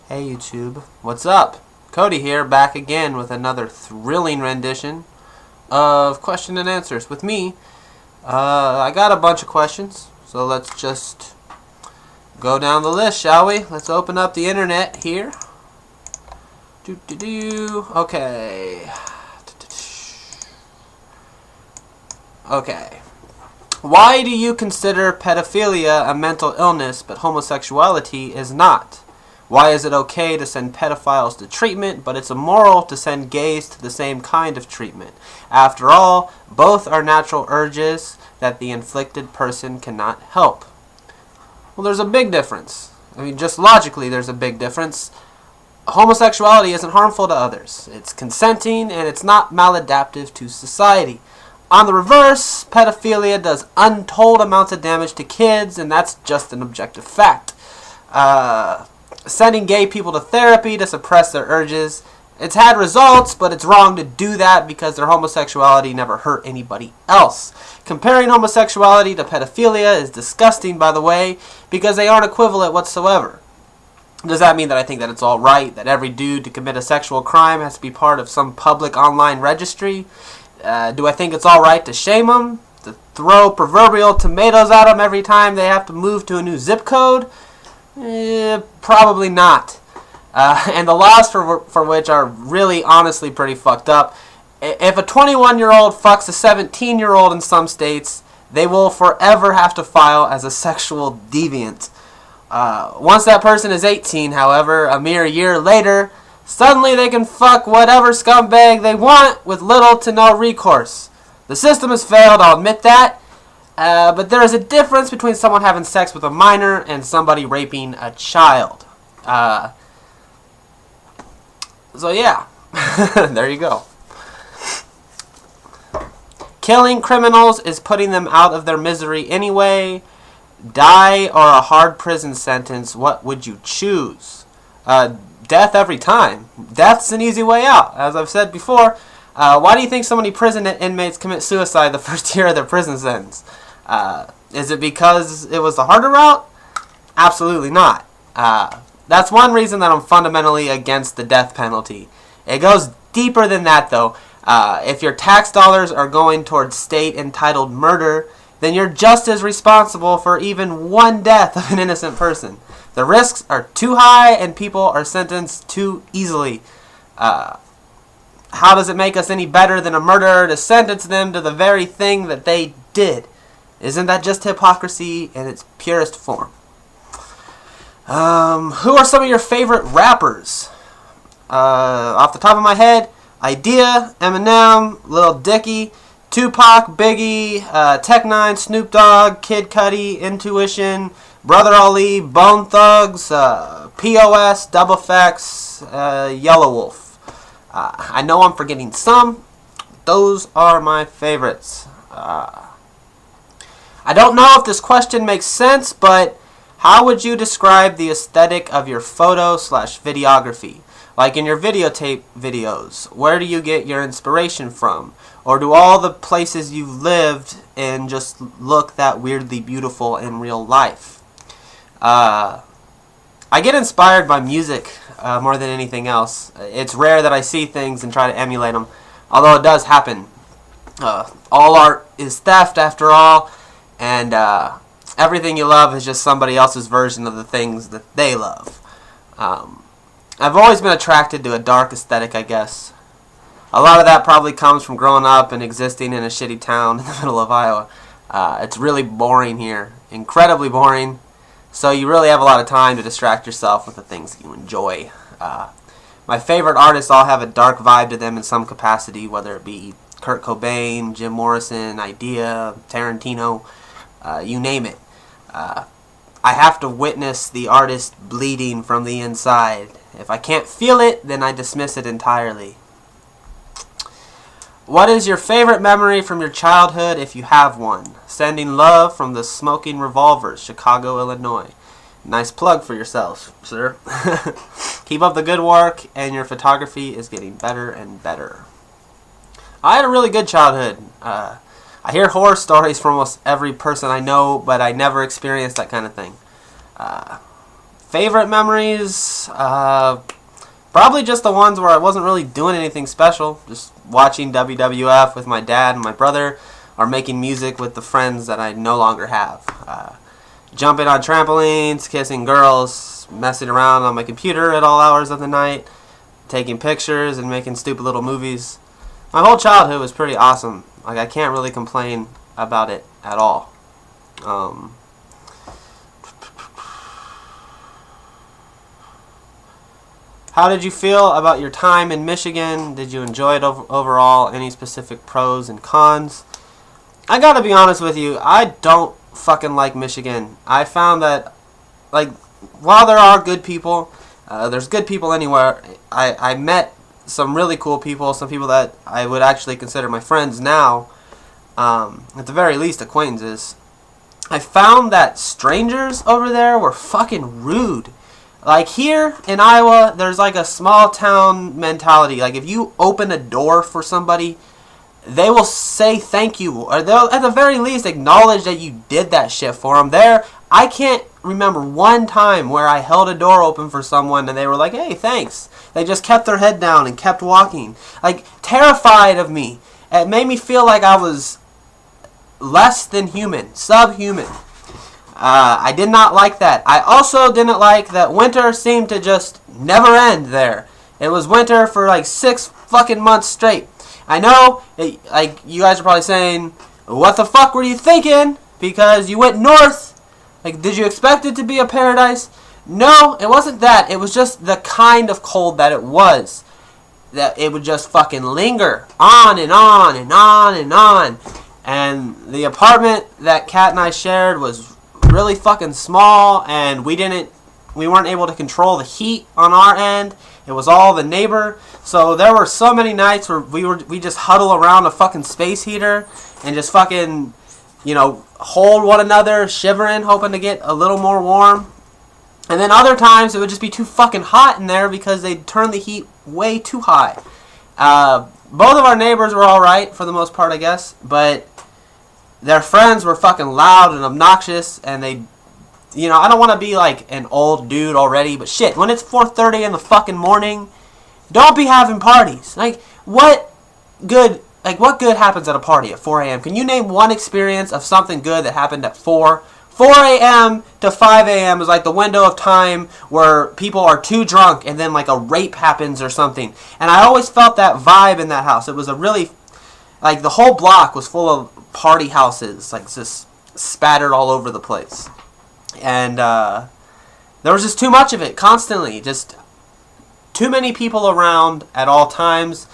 Hey YouTube, what's up? Cody here, back again with another thrilling rendition of question and answers with me. I got a bunch of questions, so let's just go down the list, shall we? Let's open up the internet here. Okay. Okay. Why do you consider pedophilia a mental illness, but homosexuality is not? Why is it okay to send pedophiles to treatment, but it's immoral to send gays to the same kind of treatment? After all, both are natural urges that the inflicted person cannot help. Well, there's a big difference. I mean, just logically, there's a big difference. Homosexuality isn't harmful to others. It's consenting, and it's not maladaptive to society. On the reverse, pedophilia does untold amounts of damage to kids, and that's just an objective fact. Sending gay people to therapy to suppress their urges, it's had results, but it's wrong to do that because their homosexuality never hurt anybody else. Comparing homosexuality to pedophilia is disgusting, by the way, because they aren't equivalent whatsoever. Does that mean that I think that it's all right that every dude to commit a sexual crime has to be part of some public online registry? Do I think it's all right to shame them? To throw proverbial tomatoes at them every time they have to move to a new zip code? Probably not. And the laws for which are really honestly pretty fucked up. If a 21-year-old fucks a 17-year-old in some states, they will forever have to file as a sexual deviant. Once that person is 18, however, a mere year later, suddenly they can fuck whatever scumbag they want with little to no recourse. The system has failed, I'll admit that. But there is a difference between someone having sex with a minor and somebody raping a child. So yeah, there you go. Killing criminals is putting them out of their misery anyway. Die or a hard prison sentence, what would you choose? Death every time. Death's an easy way out, as I've said before. Why do you think so many prison inmates commit suicide the first year of their prison sentence? Is it because it was the harder route? Absolutely not. That's one reason that I'm fundamentally against the death penalty. It goes deeper than that, though. If your tax dollars are going towards state-entitled murder, then you're just as responsible for even one death of an innocent person. The risks are too high and people are sentenced too easily. How does it make us any better than a murderer to sentence them to the very thing that they did? Isn't that just hypocrisy in its purest form? Who are some of your favorite rappers? Off the top of my head, Idea, Eminem, Lil Dicky, Tupac, Biggie, Tech9, Snoop Dogg, Kid Cudi, Intuition, Brother Ali, Bone Thugs, POS, Double Effects, Yellow Wolf. I know I'm forgetting some. Those are my favorites. I don't know if this question makes sense, but how would you describe the aesthetic of your photo/videography? Like in your videotape videos, where do you get your inspiration from? Or do all the places you've lived in just look that weirdly beautiful in real life? I get inspired by music more than anything else. It's rare that I see things and try to emulate them, although it does happen. All art is theft after all, and everything you love is just somebody else's version of the things that they love. I've always been attracted to a dark aesthetic, I guess. A lot of that probably comes from growing up and existing in a shitty town in the middle of Iowa. It's really boring here, incredibly boring. So you really have a lot of time to distract yourself with the things that you enjoy. My favorite artists all have a dark vibe to them in some capacity, whether it be Kurt Cobain, Jim Morrison, Idea, Tarantino, you name it. I have to witness the artist bleeding from the inside. If I can't feel it, then I dismiss it entirely. What is your favorite memory from your childhood, if you have one? Sending love from the Smoking Revolvers, Chicago, Illinois. Nice plug for yourself, sir. Keep up the good work, and your photography is getting better and better. I had a really good childhood. I hear horror stories from almost every person I know, but I never experienced that kind of thing. favorite memories, probably just the ones where I wasn't really doing anything special. Just watching WWF with my dad and my brother, or making music with the friends that I no longer have. Jumping on trampolines, kissing girls, messing around on my computer at all hours of the night, taking pictures and making stupid little movies. My whole childhood was pretty awesome. Like, I can't really complain about it at all. How did you feel about your time in Michigan? Did you enjoy it overall? Any specific pros and cons? I gotta be honest with you, I don't fucking like Michigan. I found that, like, while there are good people, there's good people anywhere. I met some really cool people, some people that I would actually consider my friends now, at the very least acquaintances. I found that strangers over there were fucking rude. Like, here in Iowa, there's like a small town mentality. Like, if you open a door for somebody, they will say thank you, or they'll at the very least acknowledge that you did that shit for them. There, I can't remember one time where I held a door open for someone and they were like, hey, thanks. They just kept their head down and kept walking. Like, terrified of me. It made me feel like I was less than human, subhuman. I did not like that. I also didn't like that winter seemed to just never end there. It was winter for like 6 fucking months straight. I know, like, you guys are probably saying, what the fuck were you thinking? Because you went north. Like, did you expect it to be a paradise? No, it wasn't that. It was just the kind of cold that it was. That it would just fucking linger on and on and on and on. And the apartment that Kat and I shared was really fucking small, and we weren't able to control the heat on our end. It was all the neighbor. So there were so many nights where we just huddle around a fucking space heater and just fucking, hold one another, shivering, hoping to get a little more warm. And then other times it would just be too fucking hot in there because they'd turn the heat way too high. Both of our neighbors were alright for the most part, I guess, but their friends were fucking loud and obnoxious, and they, I don't want to be like an old dude already, but shit, when it's 4:30 in the fucking morning, don't be having parties. Like, what good happens at a party at 4 a.m.? Can you name one experience of something good that happened at 4? 4 a.m. to 5 a.m. is like the window of time where people are too drunk and then like a rape happens or something. And I always felt that vibe in that house. It was a really, like, the whole block was full of party houses, like, just spattered all over the place. And there was just too much of it constantly. Just too many people around at all times.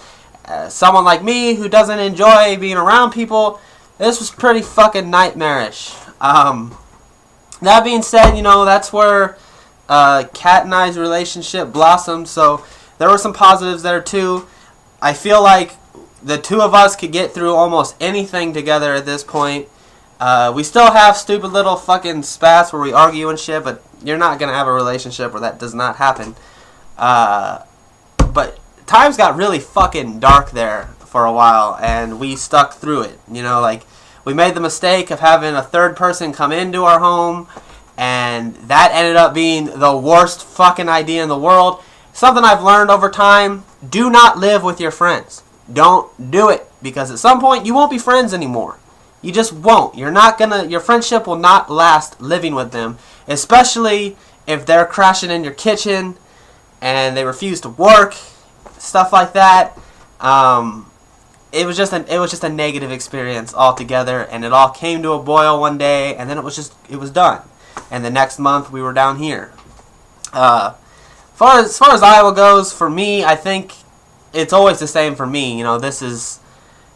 Someone like me who doesn't enjoy being around people, this was pretty fucking nightmarish. That being said, that's where Kat and I's relationship blossomed, so there were some positives there too. I feel like the two of us could get through almost anything together at this point. We still have stupid little fucking spats where we argue and shit, but you're not going to have a relationship where that does not happen. But times got really fucking dark there for a while, and we stuck through it. Like, we made the mistake of having a third person come into our home, and that ended up being the worst fucking idea in the world. Something I've learned over time: do not live with your friends. Don't do it, because at some point you won't be friends anymore. You just won't. Your friendship will not last living with them, especially if they're crashing in your kitchen and they refuse to work, stuff like that. It was just a negative experience altogether, and it all came to a boil one day, and then it was done. And the next month we were down here. As far as Iowa goes, for me, I think it's always the same for me. This is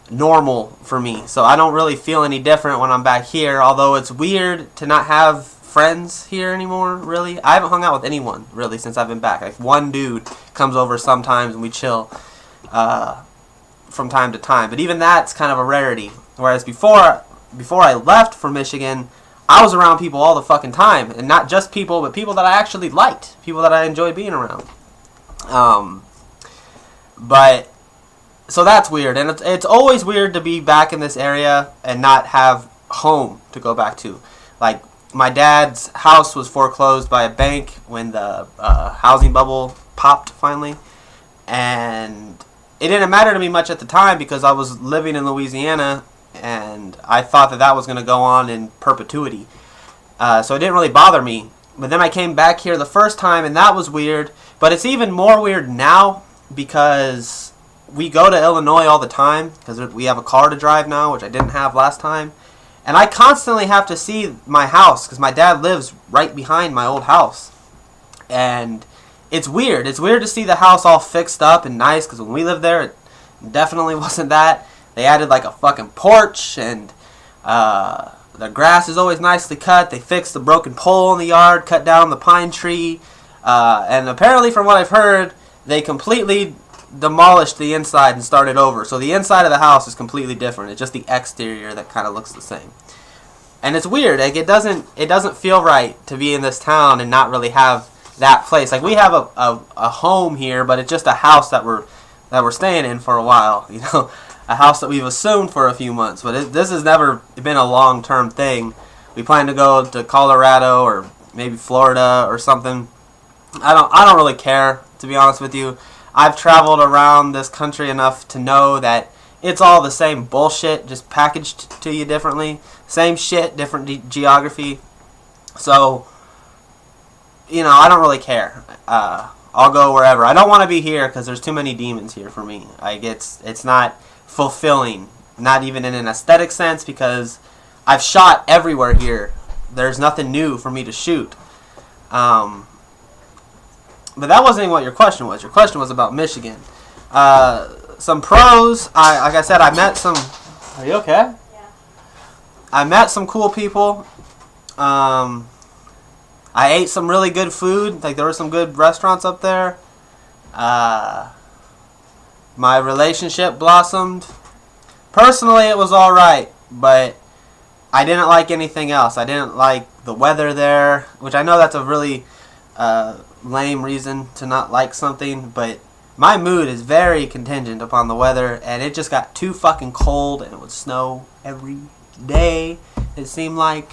normal for me, so I don't really feel any different when I'm back here. Although it's weird to not have friends here anymore. Really, I haven't hung out with anyone really since I've been back. Like, one dude comes over sometimes and we chill from time to time, but even that's kind of a rarity. Whereas before I left for Michigan, I was around people all the fucking time, and not just people, but people that I actually liked, people that I enjoyed being around. But so that's weird, and it's always weird to be back in this area and not have home to go back to. Like, my dad's house was foreclosed by a bank when the housing bubble popped finally. And it didn't matter to me much at the time because I was living in Louisiana and I thought that that was going to go on in perpetuity. So it didn't really bother me. But then I came back here the first time and that was weird. But it's even more weird now because we go to Illinois all the time because we have a car to drive now, which I didn't have last time. And I constantly have to see my house because my dad lives right behind my old house. And it's weird. It's weird to see the house all fixed up and nice because when we lived there, it definitely wasn't that. They added like a fucking porch and the grass is always nicely cut. They fixed the broken pole in the yard, cut down the pine tree. And apparently from what I've heard, they completely demolished the inside and started over. So the inside of the house is completely different. It's just the exterior that kind of looks the same. And it's weird. Like it doesn't feel right to be in this town and not really have that place. Like we have a home here, but it's just a house that we're staying in for a while. You know, a house that we've assumed for a few months. But this has never been a long-term thing. We plan to go to Colorado or maybe Florida or something. I don't really care, to be honest with you. I've traveled around this country enough to know that it's all the same bullshit, just packaged to you differently. Same shit, different geography. So, you know, I don't really care. I'll go wherever. I don't want to be here because there's too many demons here for me. Like it's not fulfilling, not even in an aesthetic sense because I've shot everywhere here. There's nothing new for me to shoot. But that wasn't even what your question was. Your question was about Michigan. Some pros. Like I said, I met some. Are you okay? Yeah. I met some cool people. I ate some really good food. Like there were some good restaurants up there. My relationship blossomed. Personally, it was all right, but I didn't like anything else. I didn't like the weather there, which I know that's a really lame reason to not like something, but my mood is very contingent upon the weather, and it just got too fucking cold, and it would snow every day, it seemed like,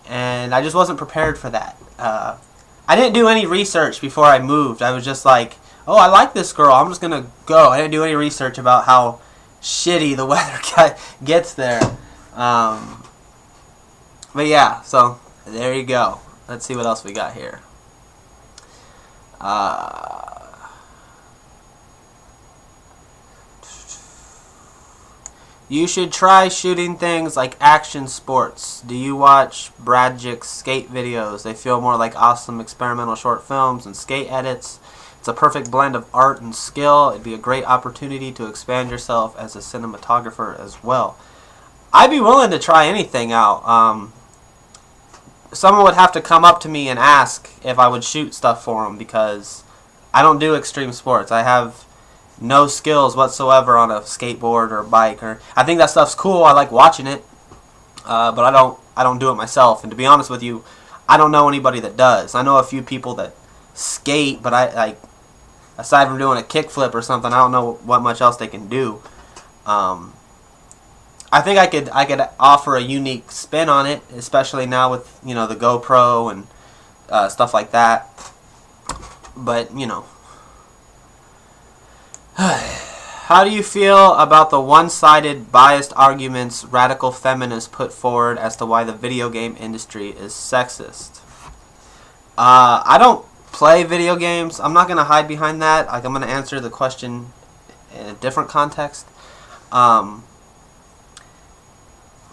and I just wasn't prepared for that. I didn't do any research before I moved. I was just like, oh, I like this girl, I'm just gonna go. I didn't do any research about how shitty the weather gets there. But yeah, so there you go. Let's see what else we got here. You should try shooting things like action sports. Do you watch Bradjick's skate videos? They feel more like awesome experimental short films and skate edits. It's a perfect blend of art and skill. It'd be a great opportunity to expand yourself as a cinematographer as well. I'd be willing to try anything out. Someone would have to come up to me and ask if I would shoot stuff for them because I don't do extreme sports. I have no skills whatsoever on a skateboard or a bike. Or I think that stuff's cool. I like watching it, but I don't do it myself. And to be honest with you, I don't know anybody that does. I know a few people that skate, but I aside from doing a kickflip or something, I don't know what much else they can do. I think I could offer a unique spin on it, especially now with, you know, the GoPro and stuff like that. But, you know. How do you feel about the one-sided, biased arguments radical feminists put forward as to why the video game industry is sexist? I don't play video games. I'm not going to hide behind that. Like, I'm going to answer the question in a different context.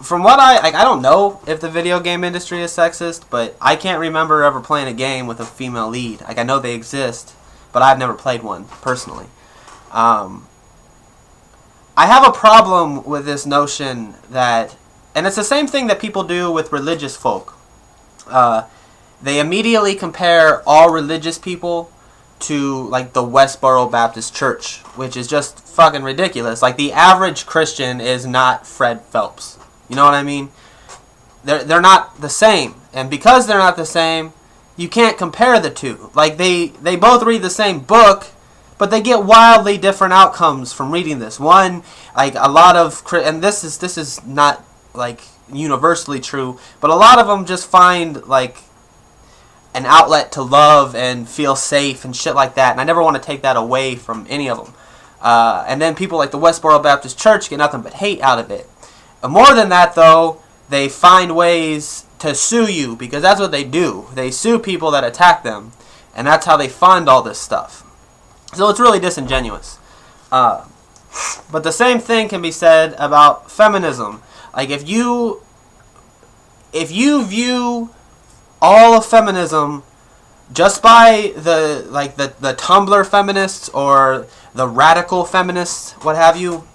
From what I don't know if the video game industry is sexist, but I can't remember ever playing a game with a female lead. Like, I know they exist, but I've never played one, personally. I have a problem with this notion that, and it's the same thing that people do with religious folk. They immediately compare all religious people to, like, the Westboro Baptist Church, which is just fucking ridiculous. Like, the average Christian is not Fred Phelps. You know what I mean? They're not the same. And because they're not the same, you can't compare the two. Like, they both read the same book, but they get wildly different outcomes from reading this. One, like, a lot of... And this is not, like, universally true, but a lot of them just find like an outlet to love and feel safe and shit like that, and I never want to take that away from any of them. And then people like the Westboro Baptist Church get nothing but hate out of it. More than that, though, they find ways to sue you, because that's what they do. They sue people that attack them, and that's how they fund all this stuff. So it's really disingenuous. But the same thing can be said about feminism. Like, if you view all of feminism just by the Tumblr feminists or the radical feminists, what have you,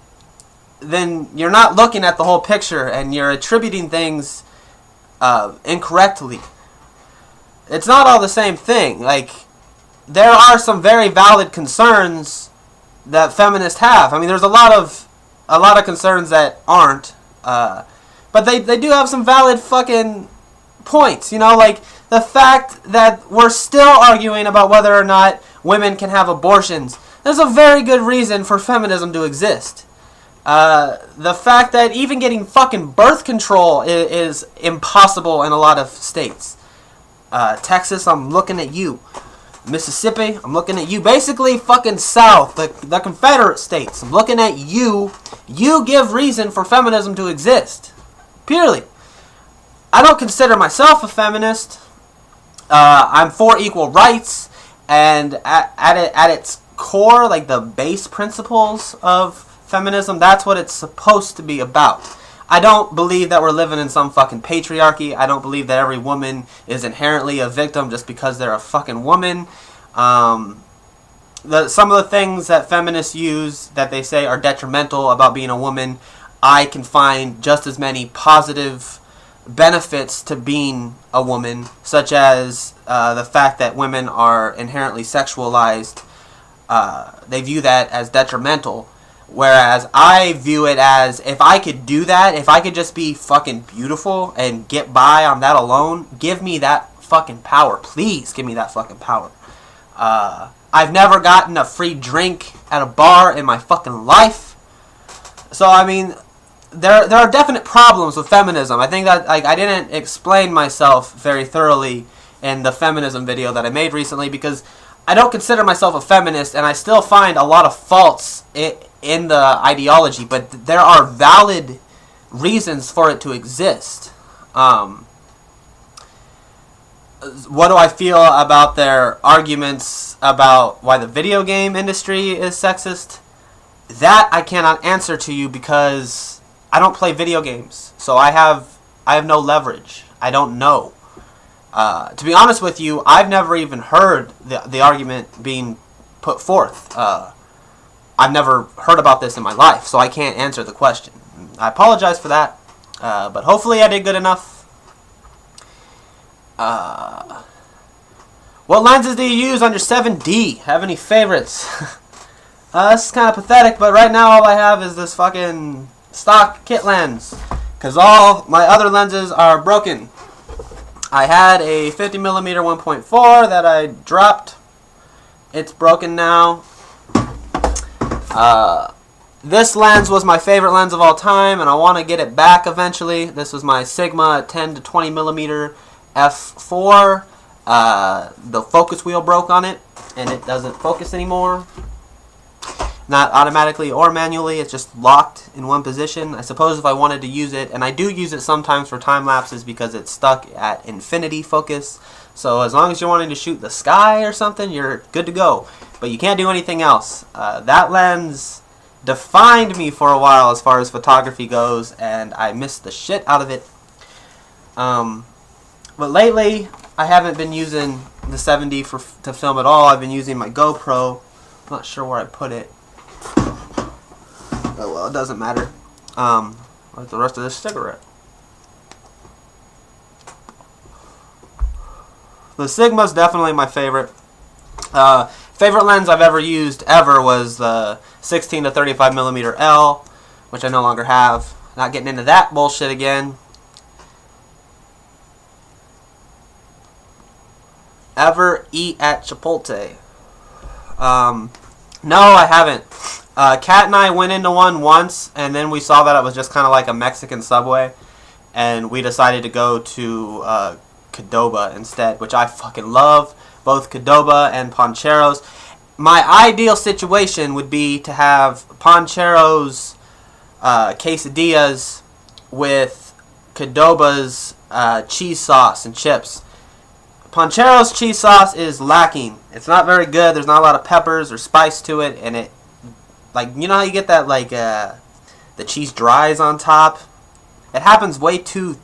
then you're not looking at the whole picture, and you're attributing things incorrectly. It's not all the same thing. Like, there are some very valid concerns that feminists have. I mean, there's a lot of concerns that aren't, but they do have some valid fucking points. You know, like the fact that we're still arguing about whether or not women can have abortions. There's a very good reason for feminism to exist. The fact that even getting fucking birth control is impossible in a lot of states. Texas, I'm looking at you. Mississippi, I'm looking at you. Basically, fucking South, the Confederate States, I'm looking at you. You give reason for feminism to exist. Purely. I don't consider myself a feminist. I'm for equal rights, and at its core, like the base principles of feminism, that's what it's supposed to be about. I don't believe that we're living in some fucking patriarchy. I don't believe that every woman is inherently a victim just because they're a fucking woman. Some of the things that feminists use that they say are detrimental about being a woman, I can find just as many positive benefits to being a woman, such as the fact that women are inherently sexualized. They view that as detrimental. Whereas I view it as, if I could do that, if I could just be fucking beautiful and get by on that alone, give me that fucking power. Please give me that fucking power. I've never gotten a free drink at a bar in my fucking life. So, I mean, there are definite problems with feminism. I think that, like, I didn't explain myself very thoroughly in the feminism video that I made recently, because I don't consider myself a feminist, and I still find a lot of faults in the ideology, but there are valid reasons for it to exist. What do I feel about their arguments about why the video game industry is sexist? That I cannot answer to you, because I don't play video games, so I have no leverage. I don't know. To be honest with you, I've never even heard the argument being put forth. I've never heard about this in my life, so I can't answer the question. I apologize for that, but hopefully I did good enough. What lenses do you use on your 7D? Have any favorites? This is kind of pathetic, but right now all I have is this fucking stock kit lens, because all my other lenses are broken. I had a 50mm 1.4 that I dropped. It's broken now. This lens was my favorite lens of all time, and I want to get it back eventually. This was my Sigma 10 to 20mm f4. The focus wheel broke on it, and it doesn't focus anymore. Not automatically or manually, it's just locked in one position. I suppose if I wanted to use it, and I do use it sometimes for time lapses because it's stuck at infinity focus. So as long as you're wanting to shoot the sky or something, you're good to go. But you can't do anything else. That lens defined me for a while as far as photography goes, and I missed the shit out of it. But lately, I haven't been using the 7D to film at all. I've been using my GoPro. I'm not sure where I put it. Oh well, it doesn't matter. Where's the rest of this cigarette? The Sigma's definitely my favorite. Favorite lens I've ever used was the 16 to 35mm L, which I no longer have. Not getting into that bullshit again. Ever eat at Chipotle? No, I haven't. Kat and I went into one once, and then we saw that it was just kind of like a Mexican Subway. and we decided to go to Qdoba instead, which I fucking love, both Qdoba and Poncheros. My ideal situation would be to have Poncheros quesadillas with Qdoba's cheese sauce and chips. Ponchero's cheese sauce is lacking. It's not very good. There's not a lot of peppers or spice to it, and it, like, you know how you get that, like, the cheese dries on top? It happens way too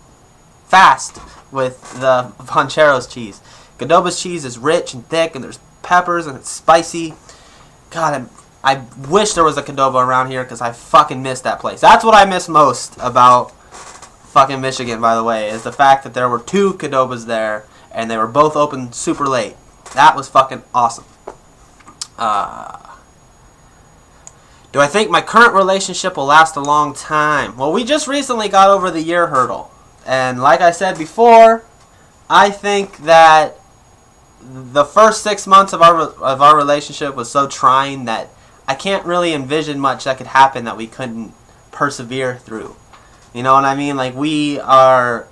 fast with the Ponchero's cheese. Qdoba's cheese is rich and thick, and there's peppers, and it's spicy. God, I wish there was a Qdoba around here, because I fucking miss that place. That's what I miss most about fucking Michigan, by the way, is the fact that there were 2 Qdobas there, and they were both open super late. That was fucking awesome. Do I think my current relationship will last a long time? Well, we just recently got over the year hurdle. And like I said before, I think that the first 6 months of our relationship was so trying that I can't really envision much that could happen that we couldn't persevere through. You know what I mean? Like, we are...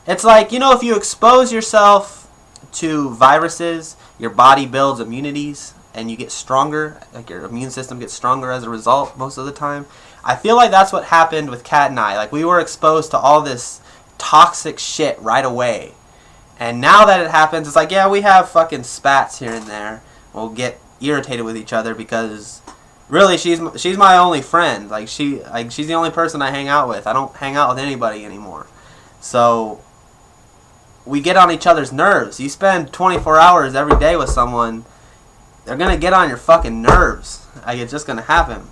It's like, you know, if you expose yourself to viruses, your body builds immunities, and you get stronger. Like, your immune system gets stronger as a result most of the time. I feel like that's what happened with Kat and I. Like, we were exposed to all this toxic shit right away. And now that it happens, it's like, yeah, we have fucking spats here and there. We'll get irritated with each other because... Really, she's my only friend. Like, she's the only person I hang out with. I don't hang out with anybody anymore. So... we get on each other's nerves. You spend 24 hours every day with someone, they're going to get on your fucking nerves. Like, it's just going to happen.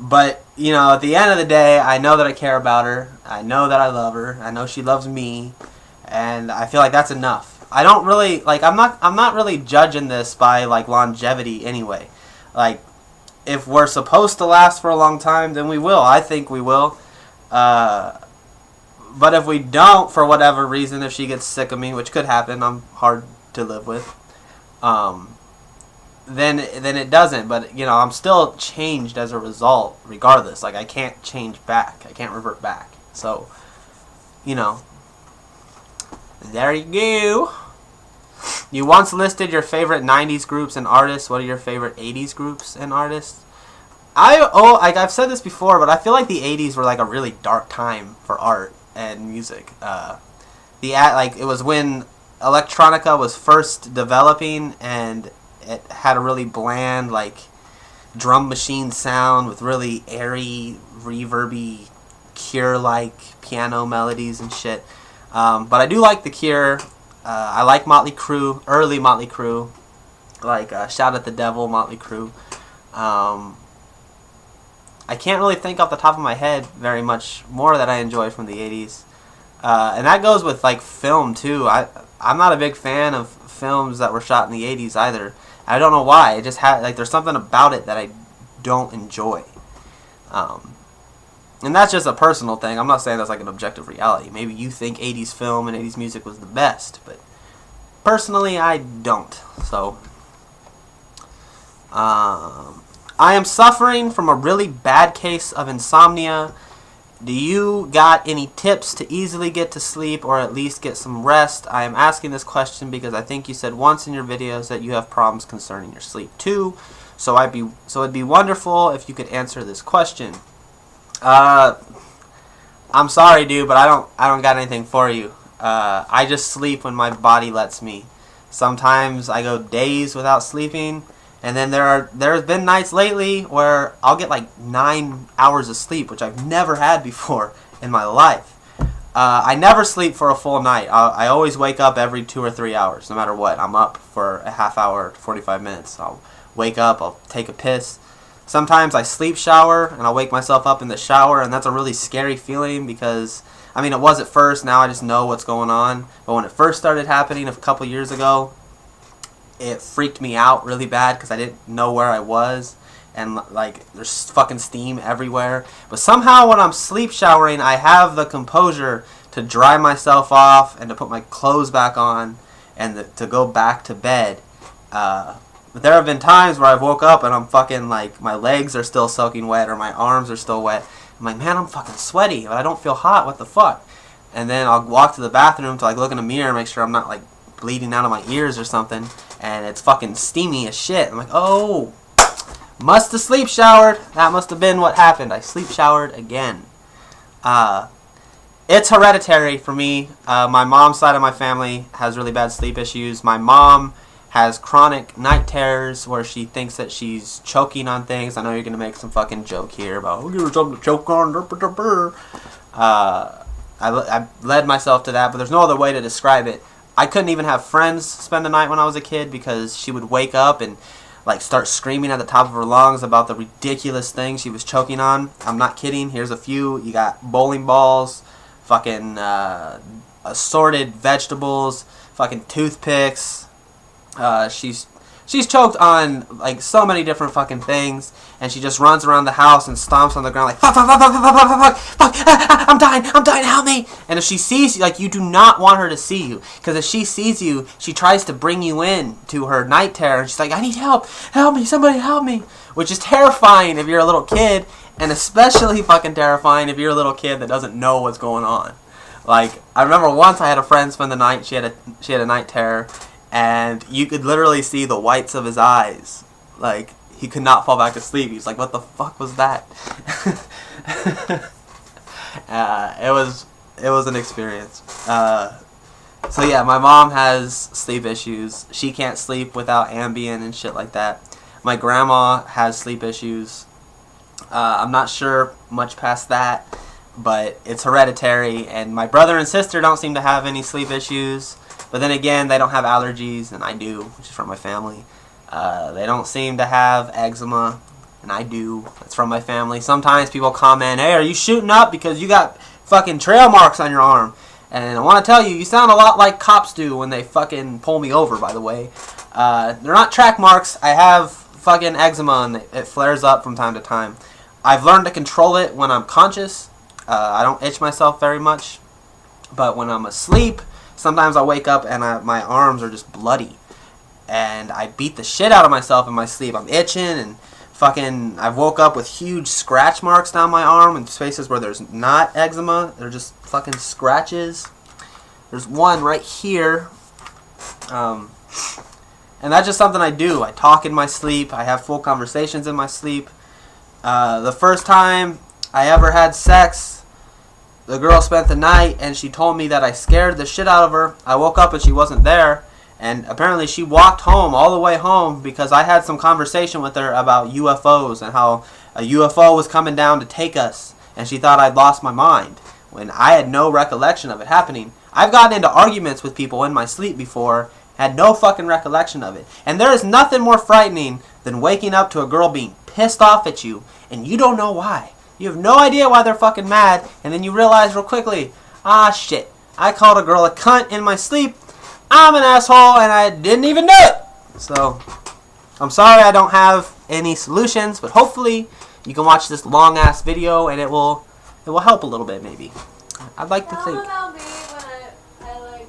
But, you know, at the end of the day, I know that I care about her. I know that I love her. I know she loves me. And I feel like that's enough. I don't really, like, I'm not really judging this by, like, longevity anyway. Like, if we're supposed to last for a long time, then we will. I think we will. But if we don't, for whatever reason, if she gets sick of me, which could happen, I'm hard to live with, then it doesn't. But, you know, I'm still changed as a result, regardless. Like, I can't change back. I can't revert back. So, you know, there you go. You once listed your favorite 90s groups and artists. What are your favorite 80s groups and artists? I've said this before, but I feel like the 80s were like a really dark time for art and music. It was when electronica was first developing, and it had a really bland, like, drum machine sound with really airy, reverby, Cure-like piano melodies and shit. But I do like The Cure. I like Motley Crue, early Motley Crue, like Shout at the Devil, Motley Crue. I can't really think off the top of my head very much more that I enjoy from the 80s. And that goes with, like, film, too. I'm not a big fan of films that were shot in the 80s either. I don't know why. It just there's something about it that I don't enjoy. And that's just a personal thing. I'm not saying that's like an objective reality. Maybe you think 80s film and 80s music was the best, but personally, I don't. So, I am suffering from a really bad case of insomnia. Do you got any tips to easily get to sleep or at least get some rest? I am asking this question because I think you said once in your videos that you have problems concerning your sleep too. So it'd be wonderful if you could answer this question. I'm sorry, dude, but I don't got anything for you. I just sleep when my body lets me. Sometimes I go days without sleeping, and then there's been nights lately where I'll get like 9 hours of sleep, which I've never had before in my life. I never sleep for a full night. I always wake up every 2 or 3 hours, no matter what. I'm up for a half hour, 45 minutes. I'll wake up, I'll take a piss. Sometimes I sleep shower, and I'll wake myself up in the shower, and that's a really scary feeling because, I mean, it was at first. Now I just know what's going on. But when it first started happening a couple years ago, it freaked me out really bad because I didn't know where I was, and, like, there's fucking steam everywhere. But somehow when I'm sleep showering, I have the composure to dry myself off and to put my clothes back on and to go back to bed. But there have been times where I've woke up and I'm fucking, like, my legs are still soaking wet or my arms are still wet. I'm like, man, I'm fucking sweaty, but I don't feel hot. What the fuck? And then I'll walk to the bathroom to like look in the mirror and make sure I'm not like bleeding out of my ears or something. And it's fucking steamy as shit. I'm like, oh, must have sleep showered. That must have been what happened. I sleep showered again. It's hereditary for me. My mom's side of my family has really bad sleep issues. My mom has chronic night terrors where she thinks that she's choking on things. I know you're going to make some fucking joke here about, oh, give her something to choke on. I led myself to that, but there's no other way to describe it. I couldn't even have friends spend the night when I was a kid because she would wake up and like start screaming at the top of her lungs about the ridiculous thing she was choking on. I'm not kidding. Here's a few. You got bowling balls, fucking assorted vegetables, fucking toothpicks. She's choked on like so many different fucking things, and she just runs around the house and stomps on the ground like fuck, fuck, fuck, fuck, fuck, fuck, fuck, fuck, I'm dying, help me. And if she sees you, like, you do not want her to see you, because if she sees you, she tries to bring you in to her night terror, and she's like, I need help me, somebody help me, which is terrifying if you're a little kid, and especially fucking terrifying if you're a little kid that doesn't know what's going on. Like, I remember once I had a friend spend the night, she had a night terror, and you could literally see the whites of his eyes. Like, he could not fall back to sleep. He's like, what the fuck was that? It was an experience. So yeah, my mom has sleep issues. She can't sleep without Ambien and shit like that. My grandma has sleep issues. I'm not sure much past that, but it's hereditary. And my brother and sister don't seem to have any sleep issues. But then again, they don't have allergies, and I do, which is from my family. They don't seem to have eczema, and I do. That's from my family. Sometimes people comment, hey, are you shooting up because you got fucking trail marks on your arm? And I want to tell you, you sound a lot like cops do when they fucking pull me over, by the way. They're not track marks. I have fucking eczema, and it flares up from time to time. I've learned to control it when I'm conscious. I don't itch myself very much. But when I'm asleep, sometimes I wake up and my arms are just bloody. And I beat the shit out of myself in my sleep. I'm itching and fucking, I've woke up with huge scratch marks down my arm in spaces where there's not eczema. They're just fucking scratches. There's one right here. And that's just something I do. I talk in my sleep. I have full conversations in my sleep. The first time I ever had sex, the girl spent the night and she told me that I scared the shit out of her. I woke up and she wasn't there. And apparently she walked home, all the way home, because I had some conversation with her about UFOs and how a UFO was coming down to take us. And she thought I'd lost my mind when I had no recollection of it happening. I've gotten into arguments with people in my sleep before, had no fucking recollection of it. And there is nothing more frightening than waking up to a girl being pissed off at you and you don't know why. You have no idea why they're fucking mad, and then you realize real quickly, ah shit, I called a girl a cunt in my sleep. I'm an asshole and I didn't even know it. So, I'm sorry I don't have any solutions, but hopefully you can watch this long ass video and it will help a little bit maybe. I'd like to think. About me when I like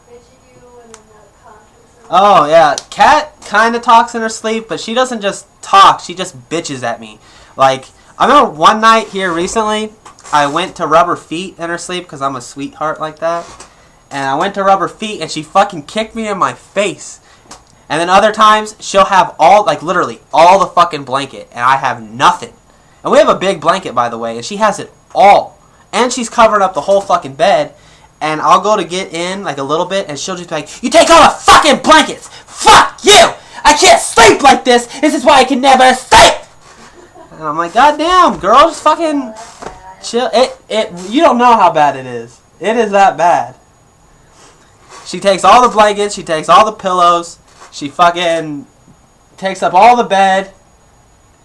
bitching you and I'm not conscious. Oh yeah, Kat kind of talks in her sleep, but she doesn't just talk, she just bitches at me. Like, I remember one night here recently, I went to rub her feet in her sleep because I'm a sweetheart like that. And I went to rub her feet and she fucking kicked me in my face. And then other times she'll have all, like literally all the fucking blanket and I have nothing. And we have a big blanket, by the way, and she has it all. And she's covering up the whole fucking bed. And I'll go to get in like a little bit and she'll just be like, you take all the fucking blankets! Fuck you! I can't sleep like this! This is why I can never sleep! And I'm like, God damn, girl, just fucking chill. You don't know how bad it is. It is that bad. She takes all the blankets, she takes all the pillows, she fucking takes up all the bed.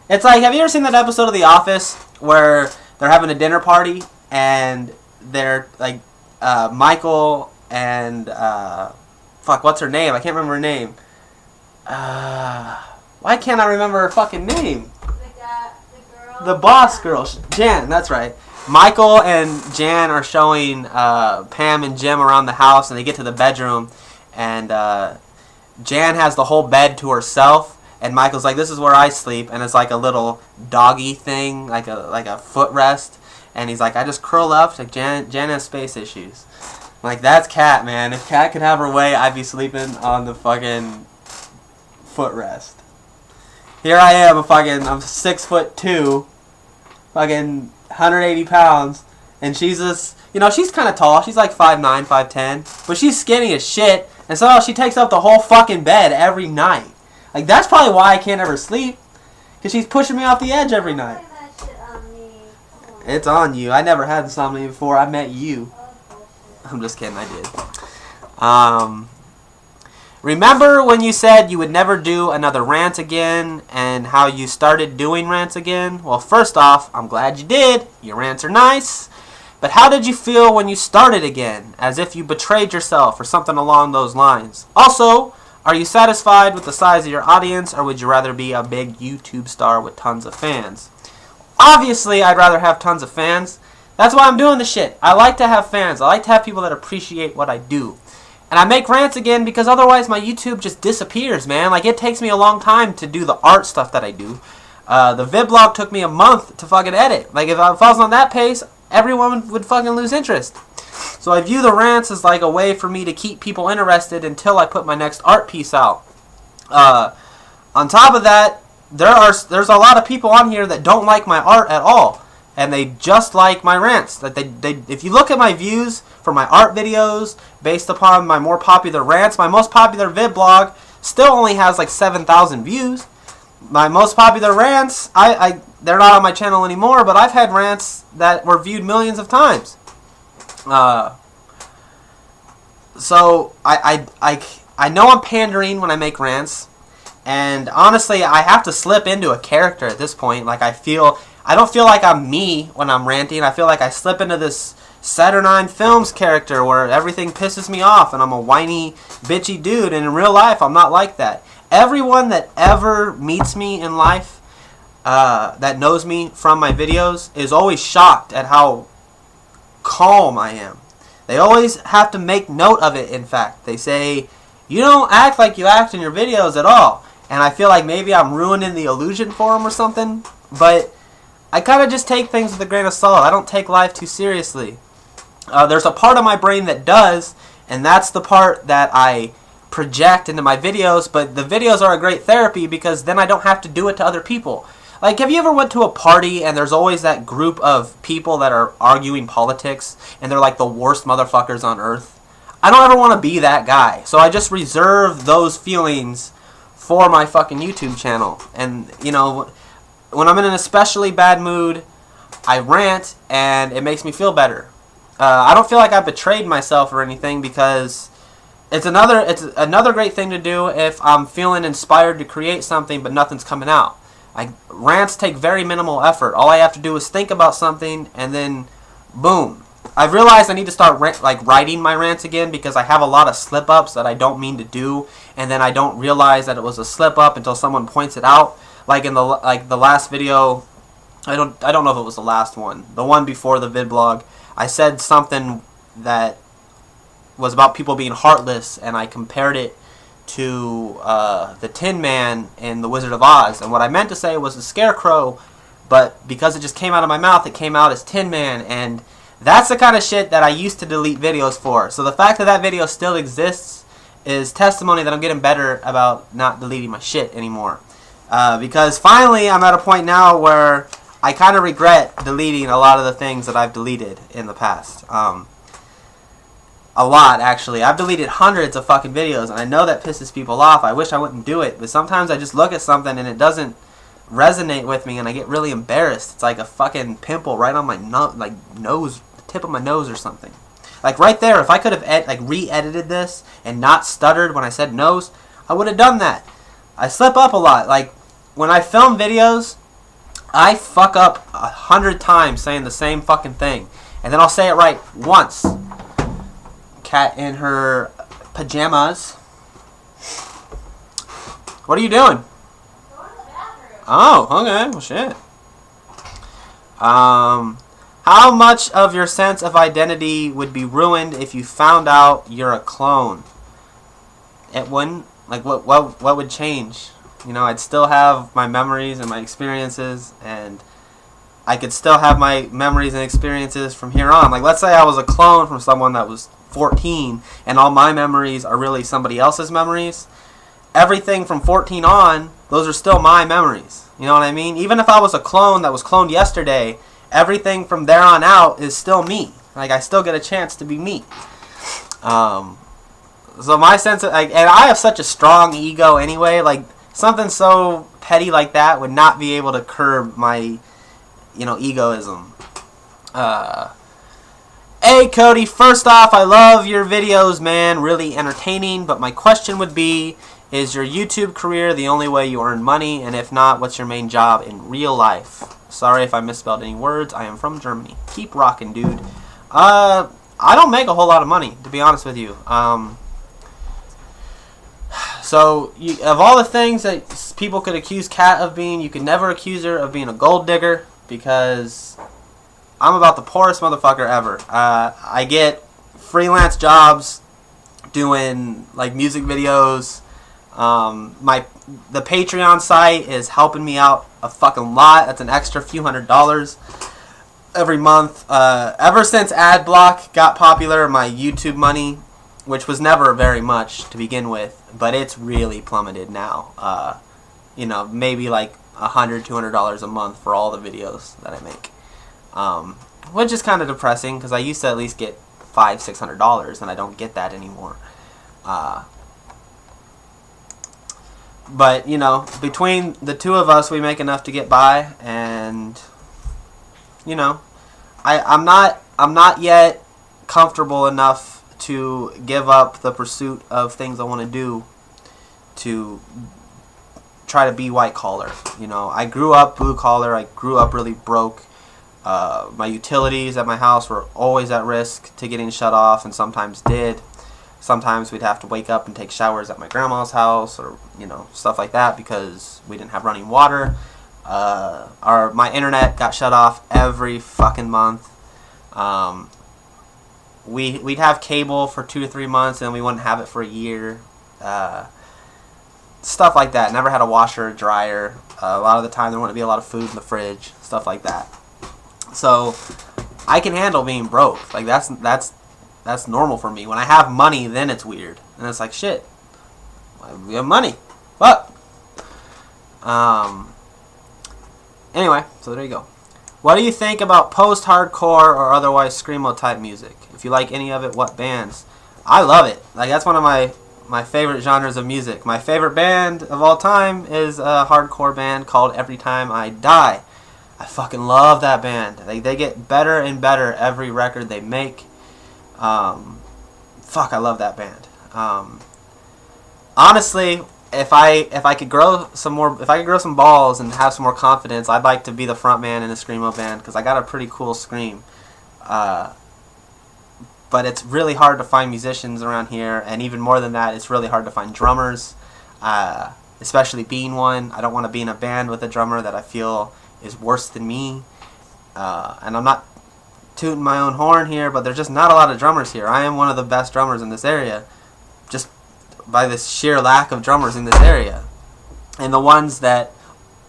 It's like, have you ever seen that episode of The Office where they're having a dinner party and they're like, Michael and, what's her name? I can't remember her name. Why can't I remember her fucking name? The girl? The boss girl, Jan, that's right. Michael and Jan are showing Pam and Jim around the house, and they get to the bedroom, and Jan has the whole bed to herself, And Michael's like, this is where I sleep, and it's like a little doggy thing, like a footrest. And he's like, I just curl up. Like, Jan has space issues. I'm like, that's Kat, man. If Kat could have her way, I'd be sleeping on the fucking footrest. Here I am, I'm 6'2", fucking 180 pounds, and she's just, you know, she's kind of tall. She's like 5'9", 5'10", but she's skinny as shit, and so she takes up the whole fucking bed every night. Like, that's probably why I can't ever sleep, because she's pushing me off the edge every night. That shit on me. It's on you. I never had insomnia before I met you. I'm just kidding, I did. Remember when you said you would never do another rant again, and how you started doing rants again? Well, first off, I'm glad you did. Your rants are nice. But how did you feel when you started again? As if you betrayed yourself or something along those lines. Also, are you satisfied with the size of your audience, or would you rather be a big YouTube star with tons of fans? Obviously, I'd rather have tons of fans. That's why I'm doing this shit. I like to have fans. I like to have people that appreciate what I do. And I make rants again because otherwise my YouTube just disappears, man. Like, it takes me a long time to do the art stuff that I do. The vidblog took me a month to fucking edit. Like, if I was on that pace, everyone would fucking lose interest. So I view the rants as like a way for me to keep people interested until I put my next art piece out. On top of that, there's a lot of people on here that don't like my art at all, and they just like my rants. That if you look at my views for my art videos based upon my more popular rants, my most popular vidblog still only has like 7,000 views. My most popular rants, they're not on my channel anymore, but I've had rants that were viewed millions of times. So I know I'm pandering when I make rants, and honestly, I have to slip into a character at this point. Like, I don't feel like I'm me when I'm ranting. I feel like I slip into this Saturn Films character where everything pisses me off and I'm a whiny, bitchy dude, and in real life, I'm not like that. Everyone that ever meets me in life, that knows me from my videos, is always shocked at how calm I am. They always have to make note of it, in fact. They say, you don't act like you act in your videos at all. And I feel like maybe I'm ruining the illusion for them or something. But I kind of just take things with a grain of salt. I don't take life too seriously. There's a part of my brain that does, and that's the part that I project into my videos. But the videos are a great therapy because then I don't have to do it to other people. Like, have you ever went to a party and there's always that group of people that are arguing politics and they're like the worst motherfuckers on earth? I don't ever want to be that guy. So I just reserve those feelings for my fucking YouTube channel. And, you know, when I'm in an especially bad mood, I rant and it makes me feel better. I don't feel like I betrayed myself or anything because it's another great thing to do if I'm feeling inspired to create something but nothing's coming out. Rants take very minimal effort. All I have to do is think about something, and then, boom. I've realized I need to start writing my rants again because I have a lot of slip-ups that I don't mean to do, and then I don't realize that it was a slip-up until someone points it out. Like in the last video, I don't know if it was the last one. The one before the vidblog, I said something that was about people being heartless, and I compared it to the Tin Man in The Wizard of Oz, and what I meant to say was the Scarecrow, but because it just came out of my mouth, it came out as Tin Man, and that's the kind of shit that I used to delete videos for. So the fact that that video still exists is testimony that I'm getting better about not deleting my shit anymore. Because finally I'm at a point now where I kind of regret deleting a lot of the things that I've deleted in the past. A lot, actually. I've deleted hundreds of fucking videos, and I know that pisses people off. I wish I wouldn't do it, but sometimes I just look at something and it doesn't resonate with me, and I get really embarrassed. It's like a fucking pimple right on my nose, the tip of my nose or something. Like right there, if I could have re-edited this and not stuttered when I said nose, I would have done that. I slip up a lot. Like, when I film videos, I fuck up 100 times saying the same fucking thing, and then I'll say it right once. Cat in her pajamas. What are you doing? Going to the bathroom. Oh, okay. Well, shit. How much of your sense of identity would be ruined if you found out you're a clone? It wouldn't. Like, what would change? You know, I'd still have my memories and my experiences, and I could still have my memories and experiences from here on. Like, let's say I was a clone from someone that was 14, and all my memories are really somebody else's memories. Everything from 14 on, those are still my memories. You know what I mean? Even if I was a clone that was cloned yesterday, everything from there on out is still me. Like, I still get a chance to be me. So my sense of, like, and I have such a strong ego anyway, like, something so petty like that would not be able to curb my, egoism. Hey, Cody, first off, I love your videos, man. Really entertaining. But my question would be, is your YouTube career the only way you earn money? And if not, what's your main job in real life? Sorry if I misspelled any words. I am from Germany. Keep rocking, dude. I don't make a whole lot of money, to be honest with you. So, of all the things that people could accuse Kat of being, you could never accuse her of being a gold digger, because I'm about the poorest motherfucker ever. I get freelance jobs doing, like, music videos. The Patreon site is helping me out a fucking lot. That's an extra few $100s every month. Ever since AdBlock got popular, my YouTube money, which was never very much to begin with, but it's really plummeted now. Maybe like $100, $200 a month for all the videos that I make. Which is kind of depressing, because I used to at least get $500, $600, and I don't get that anymore. But, between the two of us, we make enough to get by, and, I'm not yet comfortable enough to give up the pursuit of things I want to do to try to be white collar. I grew up blue collar. I grew up really broke. My utilities at my house were always at risk to getting shut off, and sometimes did. Sometimes we'd have to wake up and take showers at my grandma's house, or stuff like that, because we didn't have running water. My internet got shut off every fucking month. We'd have cable for 2 to 3 months, and we wouldn't have it for a year. Stuff like that. Never had a washer or dryer. A lot of the time there wouldn't be a lot of food in the fridge. Stuff like that. So I can handle being broke. Like, that's normal for me. When I have money, then it's weird. And it's like, shit, we have money. Fuck. Anyway, so there you go. What do you think about post-hardcore or otherwise screamo type music? If you like any of it, what bands? I love it. Like, that's one of my favorite genres of music. My favorite band of all time is a hardcore band called Every Time I Die. I fucking love that band. They get better and better every record they make. I love that band. Honestly, if I could grow some balls and have some more confidence, I'd like to be the front man in a screamo band, because I got a pretty cool scream. But it's really hard to find musicians around here, and even more than that, it's really hard to find drummers, especially being one. I don't want to be in a band with a drummer that I feel is worse than me. And I'm not tooting my own horn here, but there's just not a lot of drummers here. I am one of the best drummers in this area, just by this sheer lack of drummers in this area. And the ones that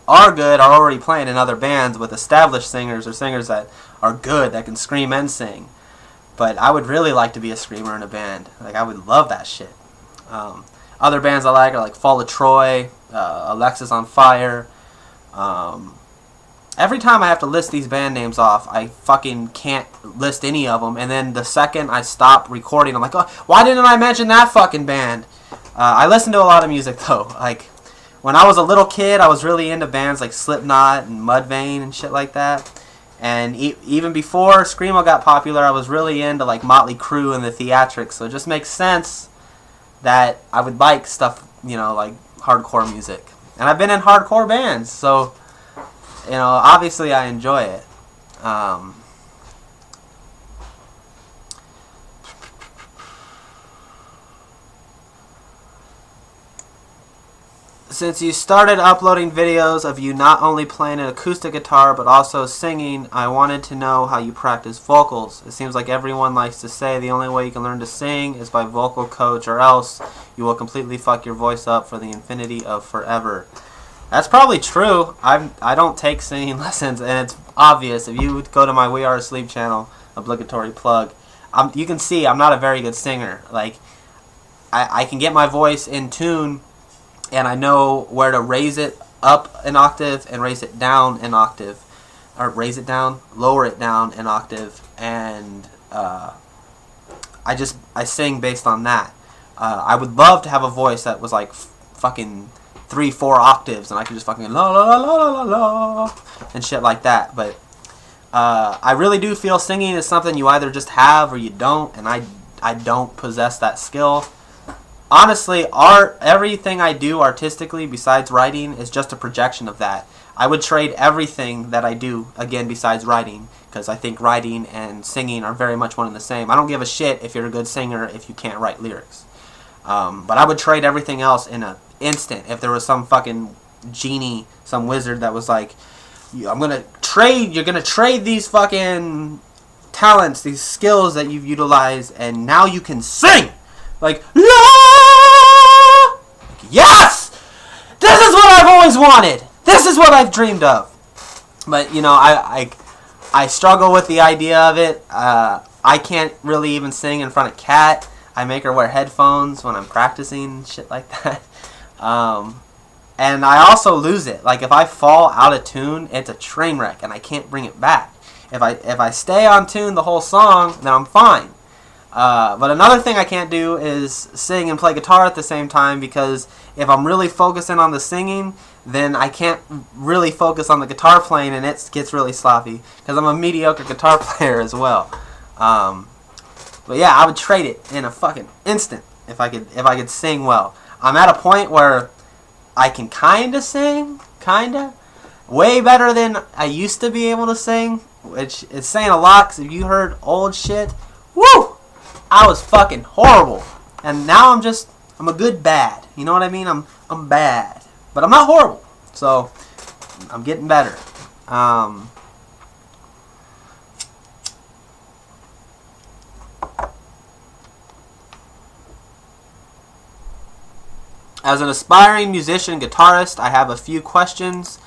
are good are already playing in other bands with established singers, or singers that are good, that can scream and sing. But I would really like to be a screamer in a band. Like, I would love that shit. Other bands I like are like Fall of Troy, Alexis on Fire. Every time I have to list these band names off, I fucking can't list any of them. And then the second I stop recording, I'm like, oh, why didn't I mention that fucking band? I listen to a lot of music, though. Like, when I was a little kid, I was really into bands like Slipknot and Mudvayne and shit like that. And even before screamo got popular, I was really into like Motley Crue and the Theatrics. So it just makes sense that I would like stuff, like hardcore music. And I've been in hardcore bands, so obviously I enjoy it. Since you started uploading videos of you not only playing an acoustic guitar but also singing, I wanted to know how you practice vocals. It seems like everyone likes to say the only way you can learn to sing is by vocal coach, or else you will completely fuck your voice up for the infinity of forever. That's probably true. I don't take singing lessons, and it's obvious. If you go to my We Are Asleep channel, obligatory plug, you can see I'm not a very good singer. Like, I can get my voice in tune, and I know where to raise it up an octave and raise it down an octave, or raise it down, lower it down an octave, and I sing based on that. I would love to have a voice that was like fucking 3-4 octaves, and I could just fucking la la la la la la and shit like that. But I really do feel singing is something you either just have or you don't, and I don't possess that skill. Honestly, everything I do artistically besides writing is just a projection of that. I would trade everything that I do, again, besides writing, because I think writing and singing are very much one and the same. I don't give a shit if you're a good singer if you can't write lyrics. But I would trade everything else in an instant if there was some fucking genie, some wizard that was like, you're gonna trade these fucking talents, these skills that you've utilized, and now you can sing! Like, yes! This is what I've always wanted! This is what I've dreamed of! But, you know, I struggle with the idea of it. I can't really even sing in front of Kat. I make her wear headphones when I'm practicing, shit like that. And I also lose it. Like, if I fall out of tune, it's a train wreck, and I can't bring it back. If I stay on tune the whole song, then I'm fine. But another thing I can't do is sing and play guitar at the same time, because if I'm really focusing on the singing, then I can't really focus on the guitar playing, and it gets really sloppy, because I'm a mediocre guitar player as well. But yeah, I would trade it in a fucking instant if I could sing well. I'm at a point where I can kinda sing, way better than I used to be able to sing, which is saying a lot, because if you heard old shit, woo! I was fucking horrible, and now I'm a good bad. You know what I mean? I'm bad, but I'm not horrible. So I'm getting better. As an aspiring musician guitarist, I have a few questions.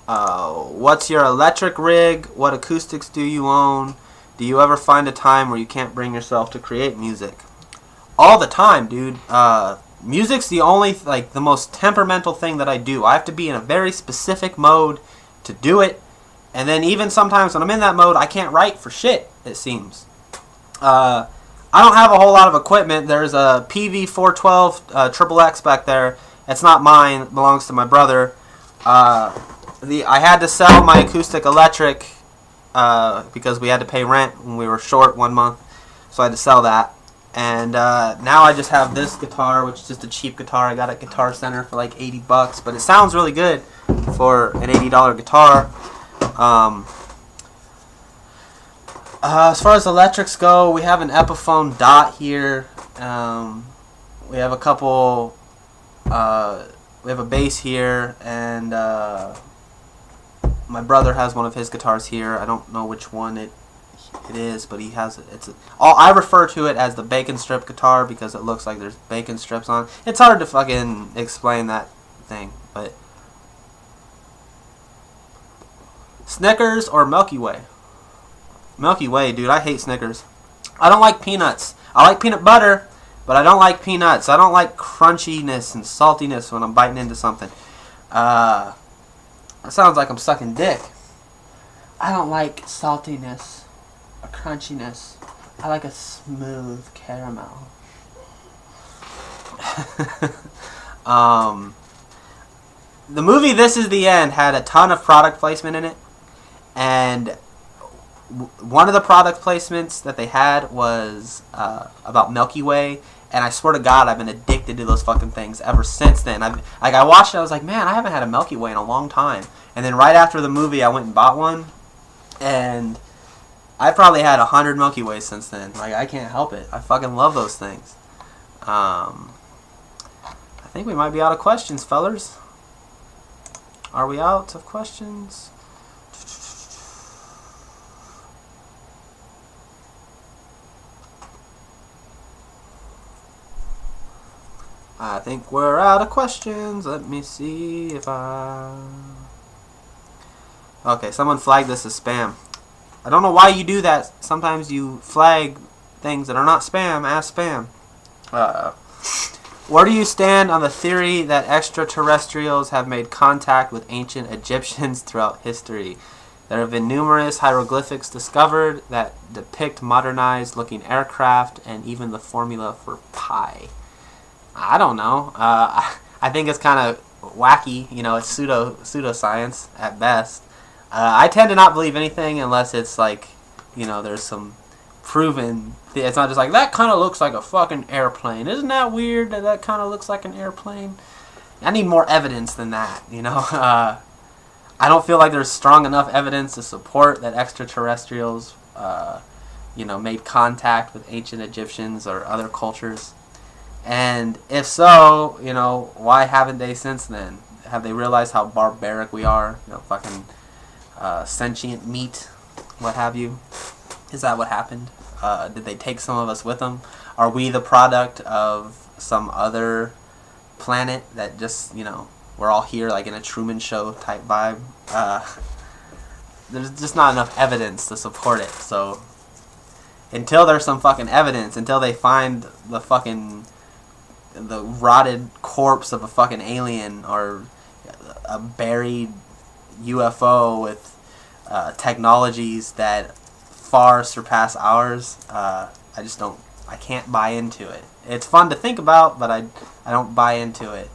What's your electric rig? What acoustics do you own? Do you ever find a time where you can't bring yourself to create music? All the time, dude. Music's the most temperamental thing that I do. I have to be in a very specific mode to do it. And then even sometimes when I'm in that mode, I can't write for shit, it seems. I don't have a whole lot of equipment. There's a PV412 XXX back there. It's not mine. It belongs to my brother. I had to sell my acoustic electric because we had to pay rent when we were short 1 month, so I had to sell that. And now I just have this guitar, which is just a cheap guitar. I got at Guitar Center for like $80, but it sounds really good for an $80 guitar. As far as electrics go, we have an Epiphone Dot here. We have a couple. We have a bass here, and my brother has one of his guitars here. I don't know which one it is, but he has it. I refer to it as the bacon strip guitar because it looks like there's bacon strips on. It's hard to fucking explain that thing, but Snickers or Milky Way? Milky Way, dude. I hate Snickers. I don't like peanuts. I like peanut butter, but I don't like peanuts. I don't like crunchiness and saltiness when I'm biting into something. That sounds like I'm sucking dick. I don't like saltiness or crunchiness. I like a smooth caramel. The movie This Is the End had a ton of product placement in it, and one of the product placements that they had was about Milky Way, and I swear to God, I've been addicted to those fucking things ever since then. I watched it, I was like, man, I haven't had a Milky Way in a long time. And then right after the movie, I went and bought one, and I probably had 100 Milky Ways since then. Like, I can't help it. I fucking love those things. I think we might be out of questions, fellers. Are we out of questions? I think we're out of questions. Let me see if I... Okay, someone flagged this as spam. I don't know why you do that. Sometimes you flag things that are not spam as spam. Where do you stand on the theory that extraterrestrials have made contact with ancient Egyptians throughout history? There have been numerous hieroglyphics discovered that depict modernized looking aircraft and even the formula for pi. I don't know. I think it's kind of wacky. You know, it's pseudoscience at best. I tend to not believe anything unless it's like, you know, there's some proven. It's not just like, that kind of looks like a fucking airplane. Isn't that weird that that kind of looks like an airplane? I need more evidence than that, you know. I don't feel like there's strong enough evidence to support that extraterrestrials, you know, made contact with ancient Egyptians or other cultures. And if so, you know, why haven't they since then? Have they realized how barbaric we are? You know, fucking sentient meat, what have you? Is that what happened? Did they take some of us with them? Are we the product of some other planet that just, you know, we're all here like in a Truman Show type vibe? There's just not enough evidence to support it. So until there's some fucking evidence, until they find the rotted corpse of a fucking alien or a buried UFO with technologies that far surpass ours, I can't buy into it. It's fun to think about, but I don't buy into it.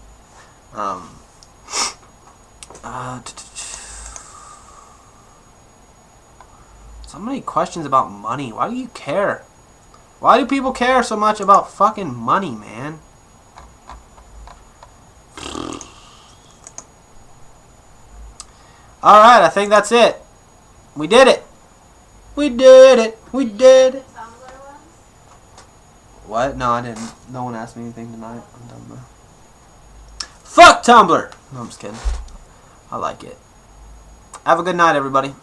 So many questions about money. Why do you care? Why do people care so much about fucking money, man? Alright, I think that's it. We did it. We did it. We did it. What? No, I didn't. No one asked me anything tonight. I'm done now. Fuck Tumblr! No, I'm just kidding. I like it. Have a good night, everybody.